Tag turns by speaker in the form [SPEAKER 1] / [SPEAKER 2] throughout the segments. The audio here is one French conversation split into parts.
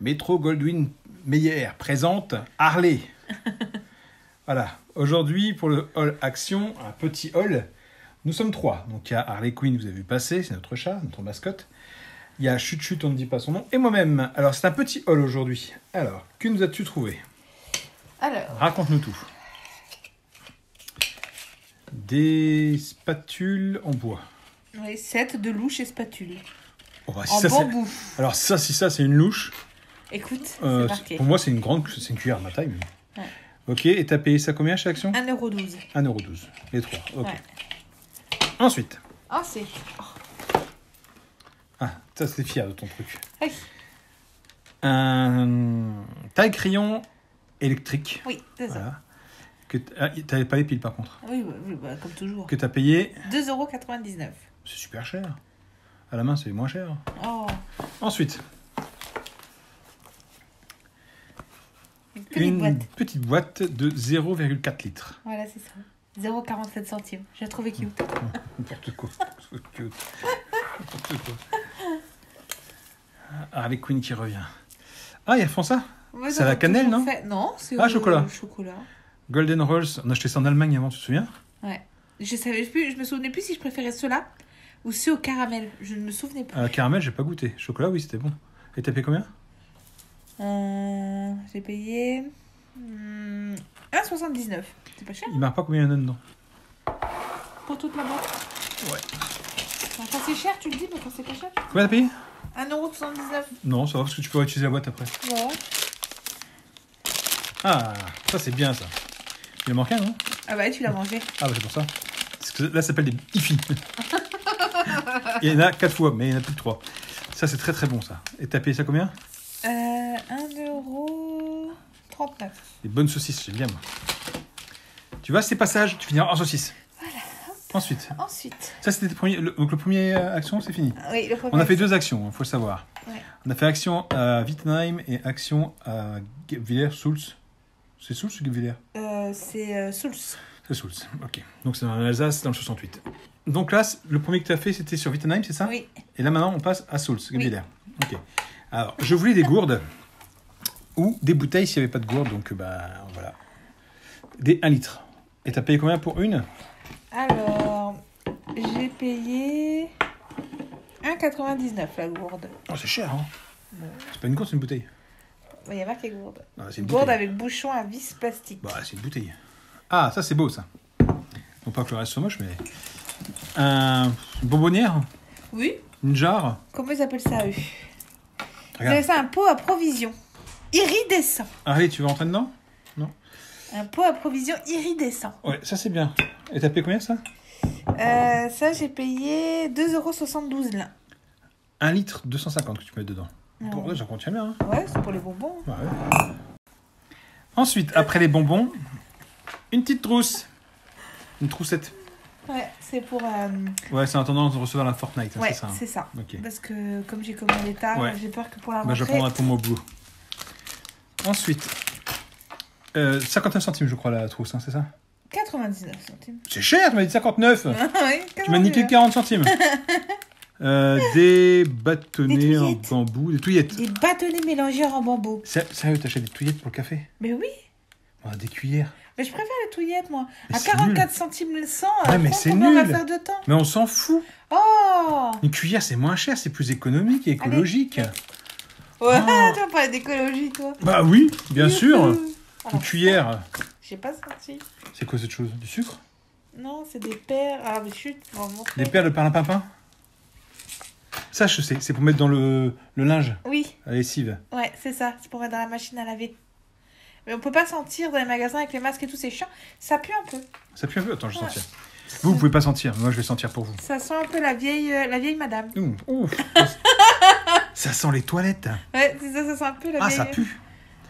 [SPEAKER 1] Métro Goldwyn Mayer présente Harley. Voilà. Aujourd'hui, pour le hall action, un petit hall, nous sommes 3. Donc, il y a Harley Quinn, vous avez vu passer, c'est notre chat, notre mascotte. Il y a Chut Chut, on ne dit pas son nom, et moi-même. Alors, c'est un petit hall aujourd'hui. Alors, que nous as-tu trouvé?
[SPEAKER 2] Alors,
[SPEAKER 1] raconte-nous tout. Des spatules en bois.
[SPEAKER 2] oui, 7 de louche et spatule.
[SPEAKER 1] Oh, bah, si
[SPEAKER 2] En
[SPEAKER 1] ça,
[SPEAKER 2] bambou.
[SPEAKER 1] alors, si ça, c'est une louche.
[SPEAKER 2] Écoute, c'est marqué.
[SPEAKER 1] Pour moi, c'est une cuillère à ma taille. Même.
[SPEAKER 2] Ouais.
[SPEAKER 1] Ok, et t'as payé ça combien chaque action?
[SPEAKER 2] 1,12 €.
[SPEAKER 1] 1,12 €. Les 3. Ok.
[SPEAKER 2] Ouais.
[SPEAKER 1] Ensuite.
[SPEAKER 2] Ah, c'est...
[SPEAKER 1] Ah, ça, c'est fier de ton truc.
[SPEAKER 2] Oui.
[SPEAKER 1] Un taille-crayon électrique.
[SPEAKER 2] Oui, c'est ça.
[SPEAKER 1] Voilà. T'avais pas les piles par contre.
[SPEAKER 2] Oui, comme toujours.
[SPEAKER 1] Que t'as payé.
[SPEAKER 2] 2,99 €.
[SPEAKER 1] C'est super cher. À la main, c'est moins cher.
[SPEAKER 2] Oh.
[SPEAKER 1] Ensuite.
[SPEAKER 2] Une
[SPEAKER 1] petite boîte de 0,4 litres.
[SPEAKER 2] Voilà, c'est ça. 0,47 centimes. J'ai trouvé cute.
[SPEAKER 1] N'importe quoi. Cute. N'importe quoi. Harley Quinn qui revient. Ah, ils font ça?
[SPEAKER 2] Ouais,
[SPEAKER 1] c'est à la cannelle, non?
[SPEAKER 2] Non, c'est
[SPEAKER 1] chocolat.
[SPEAKER 2] chocolat.
[SPEAKER 1] Golden Rolls, on a acheté ça en Allemagne avant, tu te souviens?
[SPEAKER 2] Ouais. Je me souvenais plus si je préférais ceux-là ou ceux au caramel. Je ne me souvenais plus.
[SPEAKER 1] Caramel, j'ai pas goûté. Chocolat, oui, c'était bon. Et t'as payé combien?
[SPEAKER 2] J'ai payé 1,79 €. C'est pas cher?
[SPEAKER 1] Il marque pas combien il y en a dedans.
[SPEAKER 2] Pour toute la boîte?
[SPEAKER 1] Ouais.
[SPEAKER 2] Quand c'est cher, tu le dis, mais quand c'est pas cher, tu...
[SPEAKER 1] Combien t'as payé?
[SPEAKER 2] 1,79 €.
[SPEAKER 1] Non, ça va parce que tu peux réutiliser la boîte après.
[SPEAKER 2] Ouais.
[SPEAKER 1] Ah, ça c'est bien ça. Il en manquait, non?
[SPEAKER 2] Ah bah tu l'as mangé.
[SPEAKER 1] Ah bah c'est pour ça. Parce que là, ça s'appelle des IFI. Il y en a 4 fois, mais il y en a plus que 3. Ça, c'est très très bon ça. Et t'as payé ça combien?
[SPEAKER 2] 1,39 €.
[SPEAKER 1] Des bonnes saucisses, j'aime bien moi. Tu vois, ces passages, tu finiras en saucisse.
[SPEAKER 2] Voilà.
[SPEAKER 1] Ensuite. Ça, c'était donc le premier action, c'est fini.
[SPEAKER 2] Oui, le premier.
[SPEAKER 1] On a fait 2 actions, il faut le savoir.
[SPEAKER 2] Ouais.
[SPEAKER 1] On a fait action à Wittenheim et action à Villers-Sulz. C'est Sulz ou Villers?
[SPEAKER 2] C'est Souls.
[SPEAKER 1] C'est Sulz, ok. Donc c'est dans l'Alsace, dans le 68. Donc là, le premier que tu as fait, c'était sur Wittenheim, c'est ça?
[SPEAKER 2] Oui.
[SPEAKER 1] Et là, maintenant, on passe à Sulz,
[SPEAKER 2] Oui.
[SPEAKER 1] Villers. Ok. Alors, je voulais des gourdes ou des bouteilles s'il n'y avait pas de gourdes. Donc, voilà. Des 1 litre. Et tu as payé combien pour une?
[SPEAKER 2] Alors, j'ai payé 1,99 € la gourde.
[SPEAKER 1] Oh, c'est cher, hein? C'est pas une gourde, c'est une bouteille.
[SPEAKER 2] Il y a marqué gourde.
[SPEAKER 1] Ah, c'est une
[SPEAKER 2] Gourde
[SPEAKER 1] bouteille.
[SPEAKER 2] avec bouchon à vis plastique.
[SPEAKER 1] Bah, c'est une bouteille. Ah, ça, c'est beau, ça. Non pas que le reste soit moche, mais... Une bonbonnière?
[SPEAKER 2] Oui.
[SPEAKER 1] Une jarre?
[SPEAKER 2] Comment ils appellent ça, eux? Ils
[SPEAKER 1] Regarde.
[SPEAKER 2] appellent ça un pot à provision. Iridescent.
[SPEAKER 1] Allez, tu veux rentrer dedans? Non?
[SPEAKER 2] Un pot à provision iridescent.
[SPEAKER 1] Ouais, ça, c'est bien. Et t'as payé combien, ça?
[SPEAKER 2] Ça, j'ai payé 2,72 € l'un.
[SPEAKER 1] 1 litre 250 que tu peux mettre dedans.
[SPEAKER 2] Ah
[SPEAKER 1] Pour
[SPEAKER 2] ouais.
[SPEAKER 1] vrai, j'en contiens bien, hein.
[SPEAKER 2] Ouais, c'est pour les bonbons.
[SPEAKER 1] Ouais. Ensuite, après les bonbons, une petite trousse. Une troussette.
[SPEAKER 2] Ouais, c'est pour...
[SPEAKER 1] Ouais, c'est en attendant de recevoir la Fortnite, hein,
[SPEAKER 2] ouais,
[SPEAKER 1] c'est ça.
[SPEAKER 2] c'est ça.
[SPEAKER 1] Ok.
[SPEAKER 2] Parce que comme j'ai commandé tard,
[SPEAKER 1] Ouais.
[SPEAKER 2] j'ai peur que pour la
[SPEAKER 1] Bah, je
[SPEAKER 2] rentrée...
[SPEAKER 1] prendrai pour mon boulot. Ensuite, 59 centimes, je crois, la trousse, hein, c'est ça?
[SPEAKER 2] 99 centimes.
[SPEAKER 1] C'est cher, tu m'as dit 59.
[SPEAKER 2] Oui,
[SPEAKER 1] Tu m'as niqué 40 centimes. Des bâtonnets
[SPEAKER 2] Des
[SPEAKER 1] en
[SPEAKER 2] touillettes.
[SPEAKER 1] bambou, des touillettes.
[SPEAKER 2] Des bâtonnets mélangés en bambou.
[SPEAKER 1] Sérieux, t'achètes des touillettes pour le café?
[SPEAKER 2] Mais oui,
[SPEAKER 1] Des cuillères.
[SPEAKER 2] mais je préfère les touillettes, moi.
[SPEAKER 1] Mais
[SPEAKER 2] À
[SPEAKER 1] c'est
[SPEAKER 2] 44 centimes le 100,
[SPEAKER 1] Ouais, mais c'est
[SPEAKER 2] combien on va
[SPEAKER 1] nul.
[SPEAKER 2] faire de temps?
[SPEAKER 1] Mais on s'en fout.
[SPEAKER 2] Oh
[SPEAKER 1] Une cuillère, c'est moins cher, c'est plus économique et écologique.
[SPEAKER 2] Ouais,
[SPEAKER 1] Oh.
[SPEAKER 2] tu vas parler d'écologie, toi.
[SPEAKER 1] Bah oui, bien sûr.
[SPEAKER 2] Alors,
[SPEAKER 1] Une cuillère.
[SPEAKER 2] j'ai pas senti.
[SPEAKER 1] C'est quoi cette chose? Du sucre?
[SPEAKER 2] Non, c'est des perles. Ah, mais chut, on va montrer.
[SPEAKER 1] Des perles de perlimpinpin? Ça, je sais, c'est pour mettre dans le linge,
[SPEAKER 2] Oui,
[SPEAKER 1] la lessive.
[SPEAKER 2] ouais, c'est ça. C'est pour mettre dans la machine à laver. Mais on peut pas sentir dans les magasins avec les masques et tout, c'est chiant. Ça pue un peu.
[SPEAKER 1] Ça pue un peu? Attends, je vais
[SPEAKER 2] Ouais.
[SPEAKER 1] sentir. Vous pouvez pas sentir, moi je vais sentir pour vous.
[SPEAKER 2] Ça sent un peu la vieille madame.
[SPEAKER 1] Ouh. Ça sent les toilettes.
[SPEAKER 2] Ouais, c'est ça, ça sent un peu la
[SPEAKER 1] Ah,
[SPEAKER 2] vieille...
[SPEAKER 1] ça pue.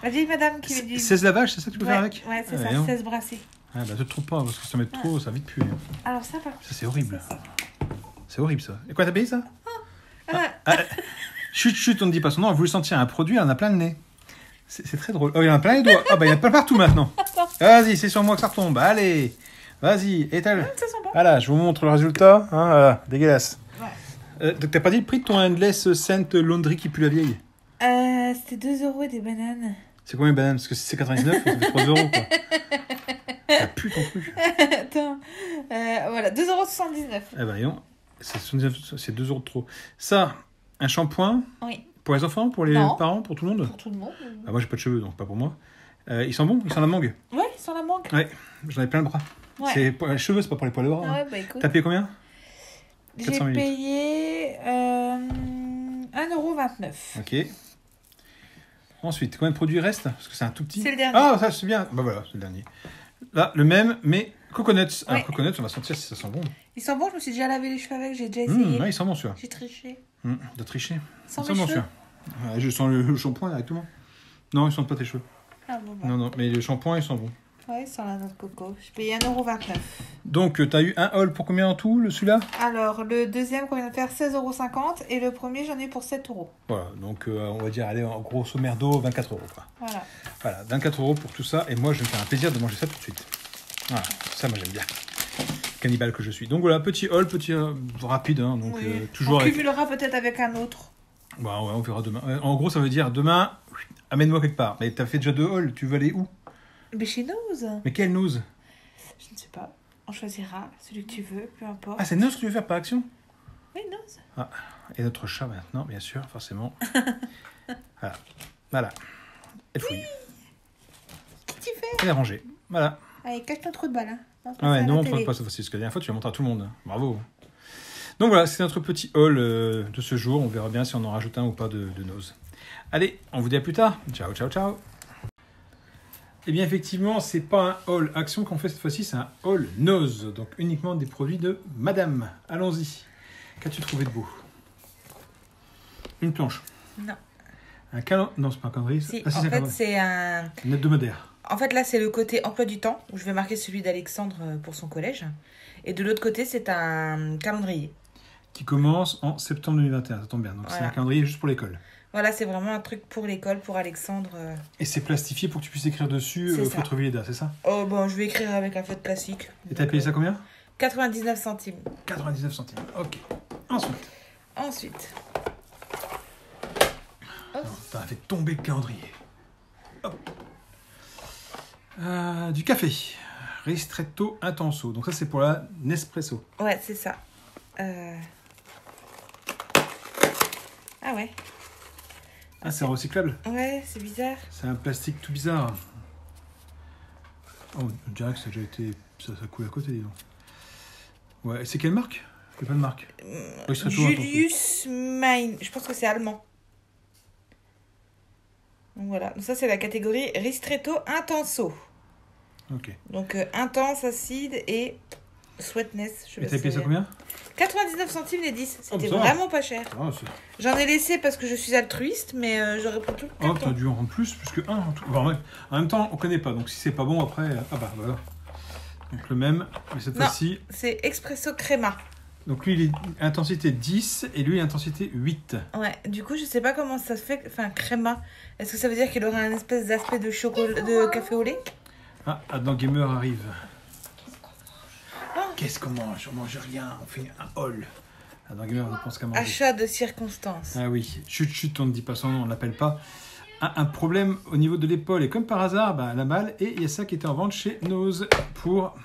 [SPEAKER 2] La vieille madame qui met du...
[SPEAKER 1] 16 lavages, c'est ça que tu peux
[SPEAKER 2] ouais,
[SPEAKER 1] faire avec?
[SPEAKER 2] ouais, c'est
[SPEAKER 1] Ah,
[SPEAKER 2] ça,
[SPEAKER 1] non.
[SPEAKER 2] 16 brassés.
[SPEAKER 1] Ah, bah te trompe pas, parce que si tu en mets trop, ça va vite puer.
[SPEAKER 2] Alors ça, par contre...
[SPEAKER 1] Ça, c'est horrible. C'est horrible, ça. Et quoi, t'as payé ça?
[SPEAKER 2] Ah,
[SPEAKER 1] Chut, on ne dit pas son nom, on voulait sentir un produit, on en a plein le nez. C'est très drôle. Oh, il y en a plein les doigts. Ah, bah, il y en a plein partout maintenant. Vas-y, c'est sur moi que ça retombe. Allez, vas-y, étale.
[SPEAKER 2] ça sent bon.
[SPEAKER 1] Voilà, je vous montre le résultat. Hein, voilà, dégueulasse.
[SPEAKER 2] Ouais.
[SPEAKER 1] Donc, t'as pas dit le prix de ton Endless Scent Laundry qui pue la vieille?
[SPEAKER 2] C'était 2 euros et des bananes.
[SPEAKER 1] C'est combien une banane? Parce que si c'est 99, ça fait 3 euros, quoi. Ça pue ton truc.
[SPEAKER 2] Attends. Voilà, 2,79 €.
[SPEAKER 1] Eh ben, voyons, c'est 2 euros de trop. Ça, un shampoing
[SPEAKER 2] Oui.
[SPEAKER 1] pour les enfants, pour les
[SPEAKER 2] Non.
[SPEAKER 1] parents, pour tout le monde?
[SPEAKER 2] Pour tout le monde.
[SPEAKER 1] Ah, moi, j'ai pas de cheveux, donc pas pour moi. Ils sont bons? Ils sont la mangue?
[SPEAKER 2] Ouais, sans la mangue.
[SPEAKER 1] Ouais, j'en ai plein le bras.
[SPEAKER 2] Ouais.
[SPEAKER 1] C'est pour les cheveux, c'est pas pour les poils de bras.
[SPEAKER 2] Ah
[SPEAKER 1] Hein.
[SPEAKER 2] ouais, bah écoute.
[SPEAKER 1] T'as payé combien?
[SPEAKER 2] J'ai
[SPEAKER 1] 400 ml.
[SPEAKER 2] payé 1,29 €.
[SPEAKER 1] Ok. Ensuite, combien de produits restent? Parce que c'est un tout petit.
[SPEAKER 2] C'est le dernier.
[SPEAKER 1] Ah, ça, c'est bien. Bah voilà, c'est le dernier. Là, le même, mais coconuts. Alors,
[SPEAKER 2] Ouais.
[SPEAKER 1] coconuts, on va sentir si ça sent bon.
[SPEAKER 2] Ils sont bons, je me suis déjà lavé les cheveux avec, j'ai déjà essayé.
[SPEAKER 1] Ouais, ils sont bons, celui-là.
[SPEAKER 2] J'ai triché.
[SPEAKER 1] De tricher.
[SPEAKER 2] Sans
[SPEAKER 1] Ils
[SPEAKER 2] mes
[SPEAKER 1] sont bons,
[SPEAKER 2] cheveux.
[SPEAKER 1] celui-là. Ouais, je sens le shampoing directement. Non, ils sentent pas tes cheveux.
[SPEAKER 2] Ah bon, bah.
[SPEAKER 1] Non, mais le shampoing, ils sont bons.
[SPEAKER 2] Ouais, sans la noix de coco. J'ai payé 1,29 €.
[SPEAKER 1] Donc, t'as eu un haul pour combien en tout, celui-là?
[SPEAKER 2] Alors, le deuxième qu'on vient de faire, 16,50 € et le premier, j'en ai eu pour 7 €.
[SPEAKER 1] Voilà, donc on va dire, allez, en grosso merdo, 24 euros, quoi.
[SPEAKER 2] Voilà.
[SPEAKER 1] Voilà, 24 euros pour tout ça, et moi, je vais me faire un plaisir de manger ça tout de suite. Voilà, ça, moi, j'aime bien. Cannibale que je suis. Donc voilà, petit haul, petit rapide, hein, donc
[SPEAKER 2] Oui.
[SPEAKER 1] toujours
[SPEAKER 2] On
[SPEAKER 1] avec...
[SPEAKER 2] cumulera peut-être avec un autre.
[SPEAKER 1] Bah ouais, on verra demain. En gros, ça veut dire, demain, amène-moi quelque part. Mais t'as fait déjà 2 hauls, tu veux aller où?
[SPEAKER 2] Mais chez Nose.
[SPEAKER 1] Mais quelle nose?
[SPEAKER 2] Je ne sais pas. On choisira celui que tu veux, peu importe.
[SPEAKER 1] Ah, c'est nose que tu veux faire par action?
[SPEAKER 2] Oui, Nose.
[SPEAKER 1] Et notre chat maintenant, bien sûr, forcément. Voilà. Voilà. Elle fouille.
[SPEAKER 2] Qu'est-ce que tu fais?
[SPEAKER 1] Elle est rangée. Voilà.
[SPEAKER 2] Allez, cache ton trou de balle. Hein.
[SPEAKER 1] Ah ouais, non, on
[SPEAKER 2] on
[SPEAKER 1] ne pas ça facile. Parce que la dernière fois, tu l'as montré à tout le monde. Bravo. Donc voilà, c'est notre petit haul de ce jour. On verra bien si on en rajoute un ou pas de nose. Allez, on vous dit à plus tard. Ciao, ciao, ciao. Eh bien, effectivement, c'est pas un haul action qu'on fait cette fois-ci, c'est un haul nose. Donc uniquement des produits de madame. Allons-y. Qu'as-tu trouvé de beau? Une planche.
[SPEAKER 2] Non.
[SPEAKER 1] Un calendrier. Non, c'est pas un calendrier.
[SPEAKER 2] Si,
[SPEAKER 1] Ah, si,
[SPEAKER 2] en
[SPEAKER 1] c'est un
[SPEAKER 2] fait,
[SPEAKER 1] calendrier.
[SPEAKER 2] c'est un...
[SPEAKER 1] Une hebdomadaire.
[SPEAKER 2] En fait, là, c'est le côté emploi du temps, où je vais marquer celui d'Alexandre pour son collège. Et de l'autre côté, c'est un calendrier.
[SPEAKER 1] Qui commence en septembre 2021, ça tombe bien. Donc
[SPEAKER 2] Voilà.
[SPEAKER 1] c'est un calendrier juste pour l'école.
[SPEAKER 2] Voilà, c'est vraiment un truc pour l'école, pour Alexandre.
[SPEAKER 1] Et c'est plastifié pour que tu puisses écrire dessus
[SPEAKER 2] C'est ça.
[SPEAKER 1] Feutre Villeda, c'est ça?
[SPEAKER 2] Oh, bon, je vais écrire avec un feutre classique.
[SPEAKER 1] Et t'as payé ça combien?
[SPEAKER 2] 99 centimes.
[SPEAKER 1] 99 centimes. Ok. Ensuite.
[SPEAKER 2] Ensuite,
[SPEAKER 1] Alors, t'as fait tomber le calendrier. Hop. Du café. Ristretto Intenso. Donc ça c'est pour la Nespresso.
[SPEAKER 2] ouais, c'est ça. Ah ouais.
[SPEAKER 1] Ah, c'est recyclable?
[SPEAKER 2] Ouais, c'est bizarre.
[SPEAKER 1] C'est un plastique tout bizarre. Oh, on dirait que ça a déjà été... Ça coule à côté, dis donc. Ouais, c'est quelle marque? Il n'y a pas de marque. Ristretto Intenso.
[SPEAKER 2] Julius Mein. Je pense que c'est allemand. Donc voilà. Donc ça, c'est la catégorie Ristretto Intenso.
[SPEAKER 1] Ok.
[SPEAKER 2] Donc intense, acide et sweetness. Je sais
[SPEAKER 1] Et
[SPEAKER 2] pas
[SPEAKER 1] t'as
[SPEAKER 2] si
[SPEAKER 1] payé ça
[SPEAKER 2] c'est-
[SPEAKER 1] combien?
[SPEAKER 2] 99 centimes les 10. C'était
[SPEAKER 1] ça va.
[SPEAKER 2] vraiment pas cher.
[SPEAKER 1] Ah, c'est...
[SPEAKER 2] J'en ai laissé parce que je suis altruiste, mais j'aurais pris tout le
[SPEAKER 1] Oh,
[SPEAKER 2] carton.
[SPEAKER 1] t'as dû en rendre plus que un. En tout. Enfin, ouais. En même temps, on connaît pas. Donc si c'est pas bon après... Ah bah voilà. Donc le même. Mais cette
[SPEAKER 2] Non.
[SPEAKER 1] fois-ci...
[SPEAKER 2] C'est Espresso Crema.
[SPEAKER 1] Donc lui, il est intensité 10 et lui, intensité 8.
[SPEAKER 2] Ouais, du coup, je sais pas comment ça se fait. Enfin, Crema. Est-ce que ça veut dire qu'il aura un espèce d'aspect de chocolat, de café au lait?
[SPEAKER 1] Ah, Adam Gamer arrive.
[SPEAKER 2] Oh.
[SPEAKER 1] Qu'est-ce qu'on mange? On mange rien, on fait un haul. Adam Gamer ne pense qu'à manger.
[SPEAKER 2] Achat de circonstance.
[SPEAKER 1] Ah oui, chut, on ne dit pas son nom, on ne l'appelle pas. Un problème au niveau de l'épaule. Et comme par hasard, bah, elle a mal. Et il y a ça qui était en vente chez Nose pour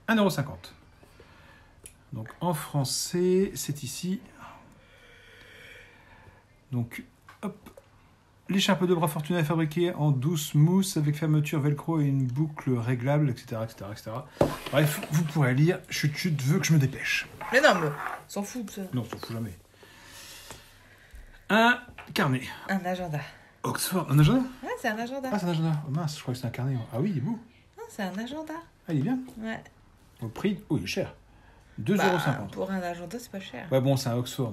[SPEAKER 1] 1,50 €. Donc en français, c'est ici. Donc, hop. L'écharpe de bras Fortuna est fabriquée en douce mousse avec fermeture velcro et une boucle réglable, etc. etc. Bref, vous pourrez lire. Chut, veux que je me dépêche.
[SPEAKER 2] Mais non, mais on s'en fout de ça.
[SPEAKER 1] Non, on s'en fout jamais. Un carnet.
[SPEAKER 2] Un agenda.
[SPEAKER 1] Oxford. Un agenda?
[SPEAKER 2] Ouais, c'est un agenda.
[SPEAKER 1] Ah, c'est un agenda. Oh, mince, je crois que c'est un carnet. Ah oui, il est beau.
[SPEAKER 2] Non, c'est un agenda.
[SPEAKER 1] Ah, il est bien.
[SPEAKER 2] Ouais.
[SPEAKER 1] Au prix, oh, il est cher. 2,50
[SPEAKER 2] Bah,
[SPEAKER 1] €.
[SPEAKER 2] pour un agenda, c'est pas cher.
[SPEAKER 1] Ouais, bon, c'est un Oxford.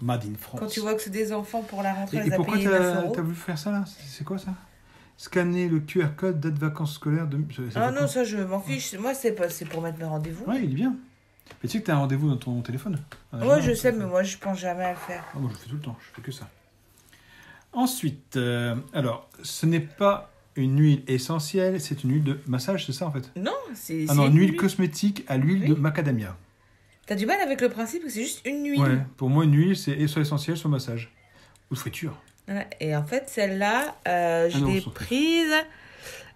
[SPEAKER 1] Made in France.
[SPEAKER 2] Quand tu vois que c'est des enfants pour la rentrée,
[SPEAKER 1] Et
[SPEAKER 2] les a
[SPEAKER 1] pourquoi
[SPEAKER 2] payés 9
[SPEAKER 1] t'as
[SPEAKER 2] €.
[SPEAKER 1] voulu faire ça là? C'est quoi ça? Scanner le QR code date vacances scolaires de...
[SPEAKER 2] Ah non, ça, je m'en fiche. Moi, c'est pour mettre mes rendez-vous.
[SPEAKER 1] Ouais, il est bien. Mais tu sais que t'as un rendez-vous dans ton téléphone? Un
[SPEAKER 2] Ouais,
[SPEAKER 1] agenda,
[SPEAKER 2] je
[SPEAKER 1] dans ton
[SPEAKER 2] sais,
[SPEAKER 1] téléphone.
[SPEAKER 2] mais moi, je pense jamais à le faire.
[SPEAKER 1] Ah, moi, je le fais tout le temps, je fais que ça. Ensuite, alors, ce n'est pas une huile essentielle, c'est une huile de massage, c'est ça en fait?
[SPEAKER 2] Non, c'est.
[SPEAKER 1] Ah non,
[SPEAKER 2] c'est
[SPEAKER 1] une huile cosmétique à l'huile de
[SPEAKER 2] Oui.
[SPEAKER 1] macadamia.
[SPEAKER 2] T'as du mal avec le principe que c'est juste une huile.
[SPEAKER 1] Ouais, pour moi, une huile, c'est soit essentielle, soit massage. Ou friture.
[SPEAKER 2] Voilà. Et en fait, celle-là, je l'ai
[SPEAKER 1] 1,69 €.
[SPEAKER 2] prise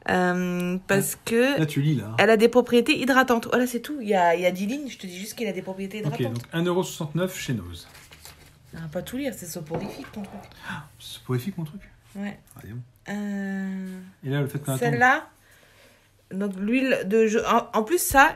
[SPEAKER 2] parce que
[SPEAKER 1] Là, tu lis, là.
[SPEAKER 2] elle a des propriétés hydratantes. Voilà, c'est tout. Il y a 10 lignes. Je te dis juste qu'il a des propriétés
[SPEAKER 1] Ok,
[SPEAKER 2] hydratantes.
[SPEAKER 1] donc 1,69 € chez Nose.
[SPEAKER 2] On va pas tout lire, c'est soporifique ton truc.
[SPEAKER 1] C'est soporifique, mon truc.
[SPEAKER 2] Ouais.
[SPEAKER 1] Ah, dis donc.
[SPEAKER 2] Euh,
[SPEAKER 1] Et là, le fait qu'on attend.
[SPEAKER 2] Celle-là, donc l'huile de... En plus, ça,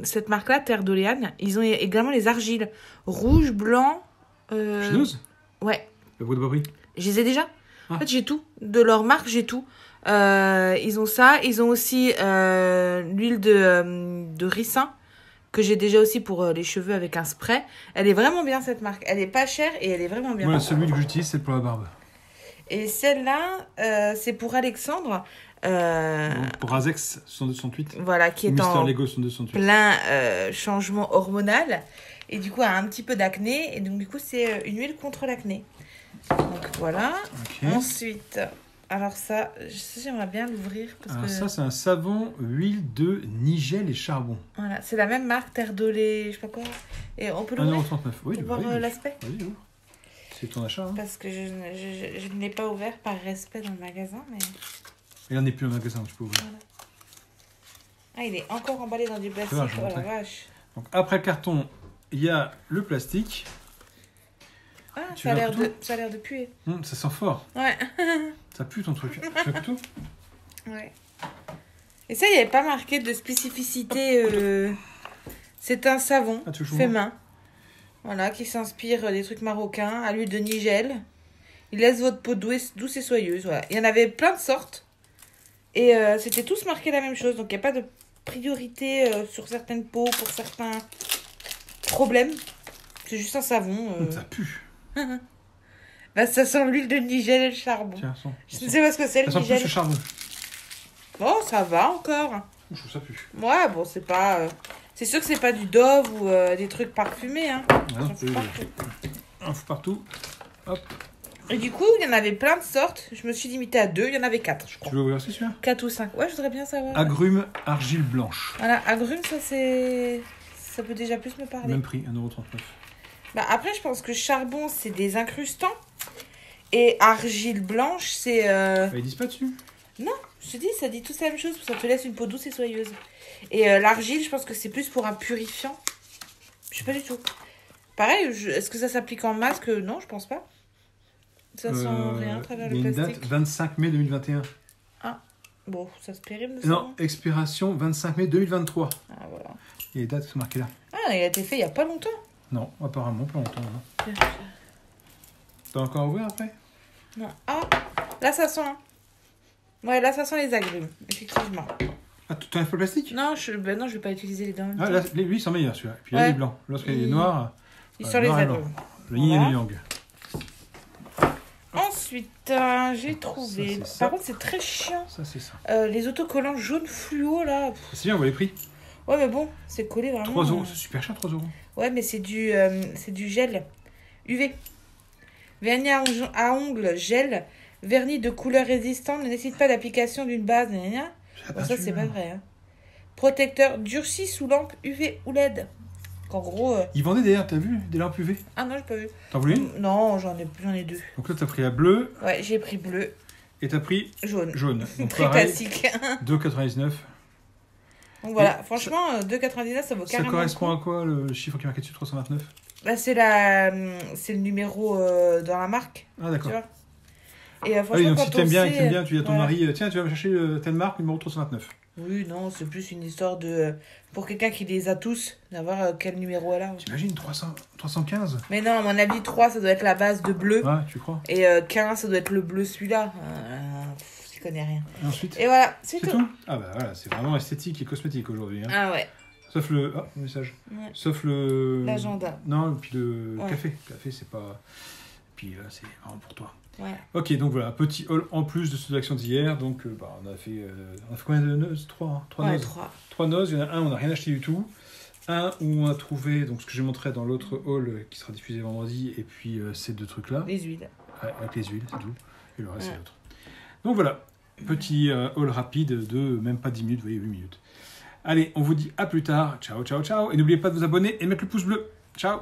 [SPEAKER 2] cette marque-là, Terre d'Oléane, ils ont également les argiles. Rouge, blanc...
[SPEAKER 1] Chez Nose
[SPEAKER 2] Ouais.
[SPEAKER 1] Le bois de Bobry.
[SPEAKER 2] Je les ai déjà.
[SPEAKER 1] Ah.
[SPEAKER 2] En fait, j'ai tout. De leur marque, j'ai tout. Ils ont ça. Ils ont aussi l'huile de ricin que j'ai déjà aussi pour les cheveux avec un spray. Elle est vraiment bien, cette marque. Elle est pas chère et elle est vraiment bien.
[SPEAKER 1] Moi, celui que j'utilise, c'est pour la barbe.
[SPEAKER 2] Et celle-là, c'est pour Alexandre.
[SPEAKER 1] Donc, pour Azex 6268.
[SPEAKER 2] Voilà, qui est
[SPEAKER 1] Mister
[SPEAKER 2] en
[SPEAKER 1] Lego 6268.
[SPEAKER 2] plein changement hormonal. Et du coup, a un petit peu d'acné. Et donc, du coup, c'est une huile contre l'acné. Donc, voilà.
[SPEAKER 1] Ok.
[SPEAKER 2] Ensuite, alors ça, j'aimerais bien l'ouvrir. Parce
[SPEAKER 1] Alors
[SPEAKER 2] que...
[SPEAKER 1] ça, c'est un savon, huile de nigel et charbon.
[SPEAKER 2] Voilà, c'est la même marque, Terre d'Olé, je sais pas quoi. Et on peut l'ouvrir
[SPEAKER 1] 1,39 €. Oui,
[SPEAKER 2] pour voir
[SPEAKER 1] oui.
[SPEAKER 2] l'aspect.
[SPEAKER 1] Vas-y, ouvre. C'est ton achat. Hein.
[SPEAKER 2] Parce que je ne l'ai pas ouvert par respect dans le magasin. Mais...
[SPEAKER 1] Et là, on n'est plus au magasin, tu peux ouvrir.
[SPEAKER 2] Voilà. Ah, il est encore emballé dans du plastique.
[SPEAKER 1] Ça va, je vais
[SPEAKER 2] Oh la
[SPEAKER 1] montrer.
[SPEAKER 2] vache.
[SPEAKER 1] Donc, après le carton, il y a le plastique.
[SPEAKER 2] Ah,
[SPEAKER 1] Tu
[SPEAKER 2] ça a
[SPEAKER 1] veux un
[SPEAKER 2] l'air
[SPEAKER 1] couteau
[SPEAKER 2] ça a l'air de puer.
[SPEAKER 1] Ça sent fort.
[SPEAKER 2] Ouais.
[SPEAKER 1] Ça pue ton truc. Tu veux un couteau?
[SPEAKER 2] Ouais. Et ça, il n'y avait pas marqué de spécificité. C'est un savon
[SPEAKER 1] Ah, tu veux que je
[SPEAKER 2] fait
[SPEAKER 1] vous
[SPEAKER 2] main. Voilà, qui s'inspire des trucs marocains, à l'huile de nigel. Il laisse votre peau douce et soyeuse. Voilà. Il y en avait plein de sortes. Et c'était tous marqués la même chose. Donc, il n'y a pas de priorité sur certaines peaux pour certains problèmes. C'est juste un savon.
[SPEAKER 1] Ça pue.
[SPEAKER 2] Bah, ça sent l'huile de nigel et le charbon.
[SPEAKER 1] Tiens, sens.
[SPEAKER 2] Je ne sais pas ce que c'est le
[SPEAKER 1] Ça sent plus
[SPEAKER 2] nigel.
[SPEAKER 1] le charbon.
[SPEAKER 2] Bon, ça va encore.
[SPEAKER 1] Je trouve ça pue.
[SPEAKER 2] Ouais, bon, c'est pas... C'est sûr que c'est pas du Dove ou des trucs parfumés, hein.
[SPEAKER 1] Ah, non,
[SPEAKER 2] J'en fous partout.
[SPEAKER 1] un fou partout. Hop.
[SPEAKER 2] Et du coup, il y en avait plein de sortes. Je me suis limitée à 2. Il y en avait 4, je
[SPEAKER 1] Tu
[SPEAKER 2] crois.
[SPEAKER 1] veux ouvrir aussi celui-là?
[SPEAKER 2] 4 ou 5. Ouais, je voudrais bien savoir.
[SPEAKER 1] Agrumes, argile blanche.
[SPEAKER 2] Voilà, agrumes, ça c'est... Ça peut déjà plus me parler.
[SPEAKER 1] Même prix, 1,39 €.
[SPEAKER 2] Bah, après, je pense que charbon, c'est des incrustants. Et argile blanche, c'est...
[SPEAKER 1] Bah, ils disent pas dessus.
[SPEAKER 2] Non, je te dis, ça dit tous la même chose. Ça te laisse une peau douce et soyeuse. Et l'argile, je pense que c'est plus pour un purifiant. Je sais pas du tout. Pareil, est-ce que ça s'applique en masque? Non, je pense pas. Ça sent rien à travers
[SPEAKER 1] il y a
[SPEAKER 2] le
[SPEAKER 1] une
[SPEAKER 2] plastique.
[SPEAKER 1] date 25 mai 2021.
[SPEAKER 2] Bon, ça se périme de ça.
[SPEAKER 1] Non, expiration 25 mai 2023.
[SPEAKER 2] Ah, voilà.
[SPEAKER 1] Il y a les dates qui sont marquées là.
[SPEAKER 2] Ah, il a été fait il y a pas longtemps.
[SPEAKER 1] Non, apparemment, pas longtemps. Hein. T'as encore à ouvrir après?
[SPEAKER 2] Non. Ah, là, ça sent. Ouais, là, ça sent les agrumes, effectivement.
[SPEAKER 1] Ah, tu t'enlèves pas le plastique?
[SPEAKER 2] Non, non, je vais pas utiliser les dents. en même
[SPEAKER 1] Ah,
[SPEAKER 2] temps.
[SPEAKER 1] là, lui, il sent meilleur celui-là. Et puis là,
[SPEAKER 2] Ouais.
[SPEAKER 1] il est blanc. Lorsqu'il est
[SPEAKER 2] Il-
[SPEAKER 1] noir,
[SPEAKER 2] Il
[SPEAKER 1] ouais,
[SPEAKER 2] sent les
[SPEAKER 1] noir et blanc.
[SPEAKER 2] agrumes.
[SPEAKER 1] Le yin et
[SPEAKER 2] Voilà.
[SPEAKER 1] le yang.
[SPEAKER 2] Ensuite, j'ai trouvé.
[SPEAKER 1] Ça, c'est ça.
[SPEAKER 2] Par contre, c'est très chiant.
[SPEAKER 1] Ça, c'est ça.
[SPEAKER 2] Les autocollants jaunes fluo, là.
[SPEAKER 1] C'est bien, on voit les prix.
[SPEAKER 2] Ouais, mais bon, c'est collé vraiment.
[SPEAKER 1] 3 €, c'est super cher, 3 €.
[SPEAKER 2] Ouais, mais c'est du gel UV. Vernis à ongles gel. Vernis de couleur résistante ne nécessite pas d'application d'une base. Gna, gna, gna. Bon, ça, c'est pas vrai. Hein. Protecteur durci sous lampe UV ou LED. En gros...
[SPEAKER 1] Ils vendaient d'ailleurs, t'as vu, des lampes UV.
[SPEAKER 2] Ah non, j'ai pas vu.
[SPEAKER 1] T'en voulais une?
[SPEAKER 2] Non, j'en ai 2.
[SPEAKER 1] Donc là, t'as pris la bleue
[SPEAKER 2] Ouais, j'ai pris bleu,
[SPEAKER 1] et t'as pris
[SPEAKER 2] jaune.
[SPEAKER 1] jaune. Donc
[SPEAKER 2] Très
[SPEAKER 1] pareil,
[SPEAKER 2] classique.
[SPEAKER 1] 2,99 €.
[SPEAKER 2] Donc voilà, franchement, 2,99, ça vaut
[SPEAKER 1] Ça
[SPEAKER 2] carrément
[SPEAKER 1] correspond
[SPEAKER 2] le coup.
[SPEAKER 1] à quoi le chiffre qui est marqué dessus, 329?
[SPEAKER 2] Bah, c'est le numéro dans la marque,
[SPEAKER 1] Ah,
[SPEAKER 2] tu
[SPEAKER 1] d'accord.
[SPEAKER 2] vois. Et
[SPEAKER 1] Ah oui,
[SPEAKER 2] franchement,
[SPEAKER 1] donc
[SPEAKER 2] quand
[SPEAKER 1] si
[SPEAKER 2] on
[SPEAKER 1] t'aimes bien,
[SPEAKER 2] sait,
[SPEAKER 1] tu dis à ton
[SPEAKER 2] voilà.
[SPEAKER 1] mari, tiens, tu vas me chercher telle marque, numéro 329.
[SPEAKER 2] Oui, non, c'est plus une histoire de... Pour quelqu'un qui les a tous, d'avoir quel numéro elle a.
[SPEAKER 1] T'imagines 315?
[SPEAKER 2] Mais non, à mon avis, 3, ça doit être la base de bleu.
[SPEAKER 1] Ouais, tu crois?
[SPEAKER 2] Et 15, ça doit être le bleu celui-là. Je connais rien.
[SPEAKER 1] Et ensuite,
[SPEAKER 2] Et voilà, c'est
[SPEAKER 1] c'est
[SPEAKER 2] tout.
[SPEAKER 1] tout? Ah bah voilà, c'est vraiment esthétique et cosmétique aujourd'hui. Hein.
[SPEAKER 2] Ah ouais,
[SPEAKER 1] Sauf le... Ah, le message.
[SPEAKER 2] Ouais.
[SPEAKER 1] Sauf le...
[SPEAKER 2] l'agenda.
[SPEAKER 1] Non, et puis le
[SPEAKER 2] Ouais.
[SPEAKER 1] café. Le café, c'est pas... Puis c'est vraiment pour toi.
[SPEAKER 2] Ouais.
[SPEAKER 1] Ok, donc voilà, petit haul en plus de ceux d'actions d'hier. Donc on a fait combien de nozes? 3, hein, 3
[SPEAKER 2] Ouais,
[SPEAKER 1] nozes.
[SPEAKER 2] 3.
[SPEAKER 1] 3 nozes, il y en a un, on n'a rien acheté du tout. Un où on a trouvé, donc ce que j'ai montré dans l'autre haul qui sera diffusé vendredi, et puis ces 2 trucs-là.
[SPEAKER 2] Les huiles.
[SPEAKER 1] Ouais, avec les huiles, c'est tout. Et le reste,
[SPEAKER 2] Ouais.
[SPEAKER 1] c'est l'autre. Donc voilà, petit haul rapide de même pas 10 minutes, vous voyez, 8 minutes. Allez, on vous dit à plus tard. Ciao, ciao, ciao. Et n'oubliez pas de vous abonner et mettre le pouce bleu. Ciao.